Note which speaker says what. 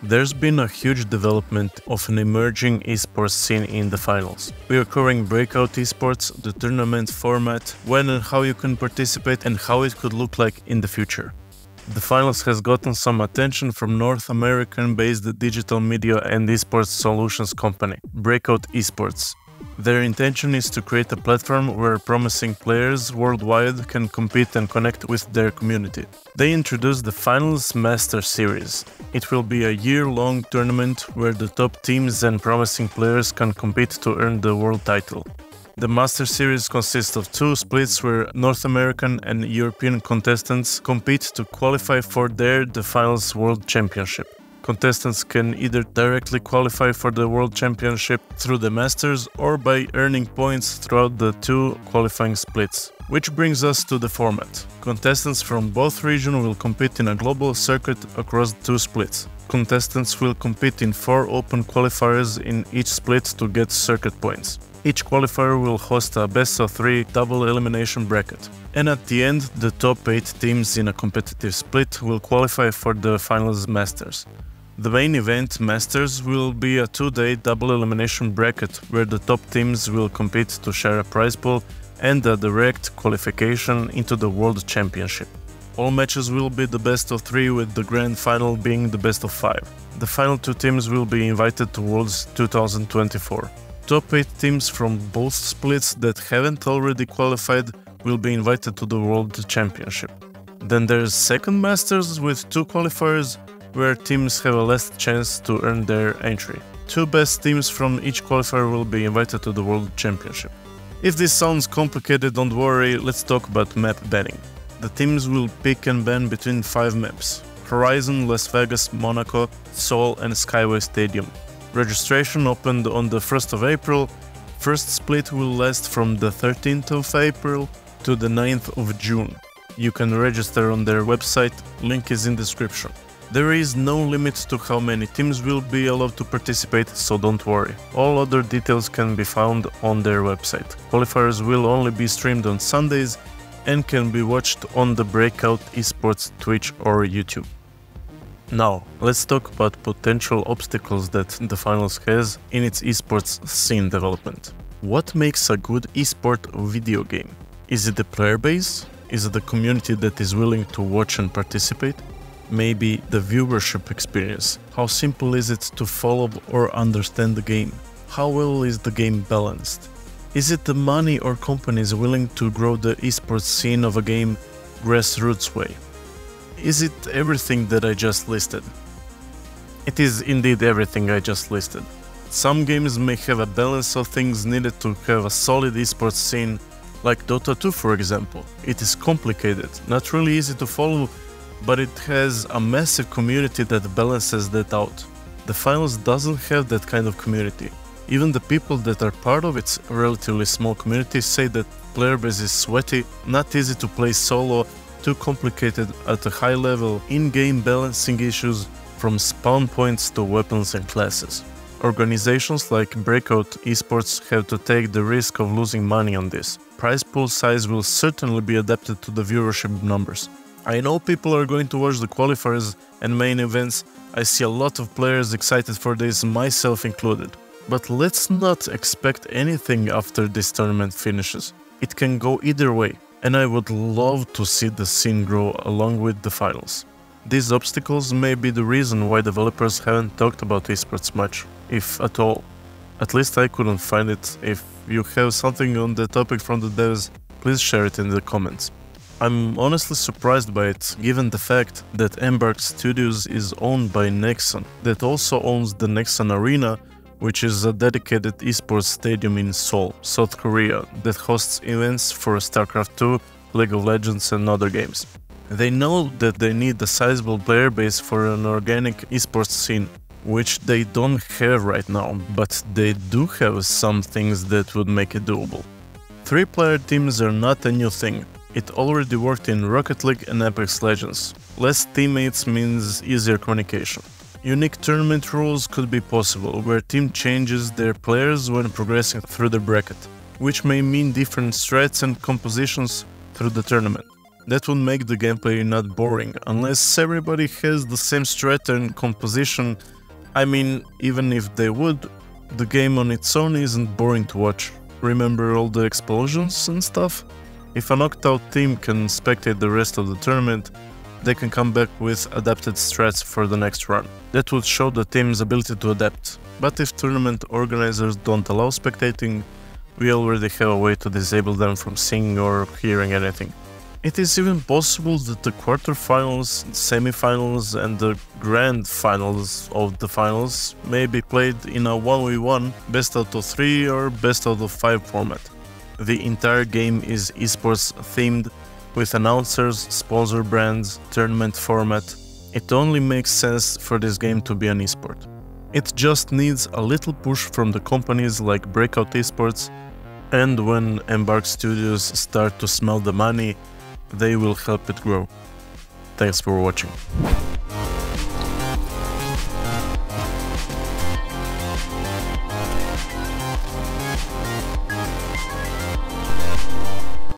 Speaker 1: There's been a huge development of an emerging esports scene in the finals. We are covering Breakout Esports, the tournament format, when and how you can participate and how it could look like in the future. The finals has gotten some attention from North American-based digital media and esports solutions company, Breakout Esports. Their intention is to create a platform where promising players worldwide can compete and connect with their community. They introduced the Finals Master Series. It will be a year-long tournament where the top teams and promising players can compete to earn the world title. The Master Series consists of two splits where North American and European contestants compete to qualify for the Finals World Championship. Contestants can either directly qualify for the World Championship through the Masters or by earning points throughout the two qualifying splits. Which brings us to the format. Contestants from both regions will compete in a global circuit across two splits. Contestants will compete in 4 open qualifiers in each split to get circuit points. Each qualifier will host a best-of-3 double elimination bracket. And at the end, the top 8 teams in a competitive split will qualify for the Finals Masters. The main event, Masters, will be a 2-day double elimination bracket where the top teams will compete to share a prize pool and a direct qualification into the World Championship. All matches will be the best-of-3 with the grand final being the best-of-5. The final 2 teams will be invited to Worlds 2024. Top 8 teams from both splits that haven't already qualified will be invited to the World Championship. Then there's second Masters with 2 qualifiers where teams have a less chance to earn their entry. 2 best teams from each qualifier will be invited to the World Championship. If this sounds complicated, don't worry, let's talk about map banning. The teams will pick and ban between 5 maps: Horizon, Las Vegas, Monaco, Seoul and Skyway Stadium. Registration opened on the 1st of April. First split will last from the 13th of April to the 9th of June. You can register on their website, link is in description. There is no limit to how many teams will be allowed to participate, so don't worry. All other details can be found on their website. Qualifiers will only be streamed on Sundays and can be watched on the Breakout Esports Twitch or YouTube. Now, let's talk about potential obstacles that the finals has in its esports scene development. What makes a good esport video game? Is it the player base? Is it the community that is willing to watch and participate? Maybe the viewership experience. How simple is it to follow or understand the game? How well is the game balanced? Is it the money or companies willing to grow the esports scene of a game grassroots way? Is it everything that I just listed? It is indeed everything I just listed. Some games may have a balance of things needed to have a solid esports scene, like Dota 2 for example. It is complicated, not really easy to follow, but it has a massive community that balances that out. The finals doesn't have that kind of community. Even the people that are part of its relatively small community say that player base is sweaty, not easy to play solo, too complicated at a high level, in-game balancing issues from spawn points to weapons and classes. Organizations like Breakout Esports have to take the risk of losing money on this. Prize pool size will certainly be adapted to the viewership numbers. I know people are going to watch the qualifiers and main events. I see a lot of players excited for this, myself included. But let's not expect anything after this tournament finishes. It can go either way, and I would love to see the scene grow along with the finals. These obstacles may be the reason why developers haven't talked about esports much, if at all. At least I couldn't find it. If you have something on the topic from the devs, please share it in the comments. I'm honestly surprised by it, given the fact that Embark Studios is owned by Nexon, that also owns the Nexon Arena, which is a dedicated esports stadium in Seoul, South Korea, that hosts events for StarCraft 2, League of Legends and other games. They know that they need a sizable player base for an organic esports scene, which they don't have right now, but they do have some things that would make it doable. 3-player teams are not a new thing. It already worked in Rocket League and Apex Legends. Less teammates means easier communication. Unique tournament rules could be possible, where team changes their players when progressing through the bracket, which may mean different strats and compositions through the tournament. That would make the gameplay not boring, unless everybody has the same strat and composition. I mean, even if they would, the game on its own isn't boring to watch. Remember all the explosions and stuff? If a knocked out team can spectate the rest of the tournament, they can come back with adapted strats for the next run. That would show the team's ability to adapt. But if tournament organizers don't allow spectating, we already have a way to disable them from seeing or hearing anything. It is even possible that the quarterfinals, semifinals and the grand finals of the finals may be played in a 1v1, best out of 3 or best out of 5 format. The entire game is esports themed, with announcers, sponsor brands, tournament format. It only makes sense for this game to be an esport. It just needs a little push from the companies like Breakout Esports, and when Embark Studios start to smell the money, they will help it grow. Thanks for watching.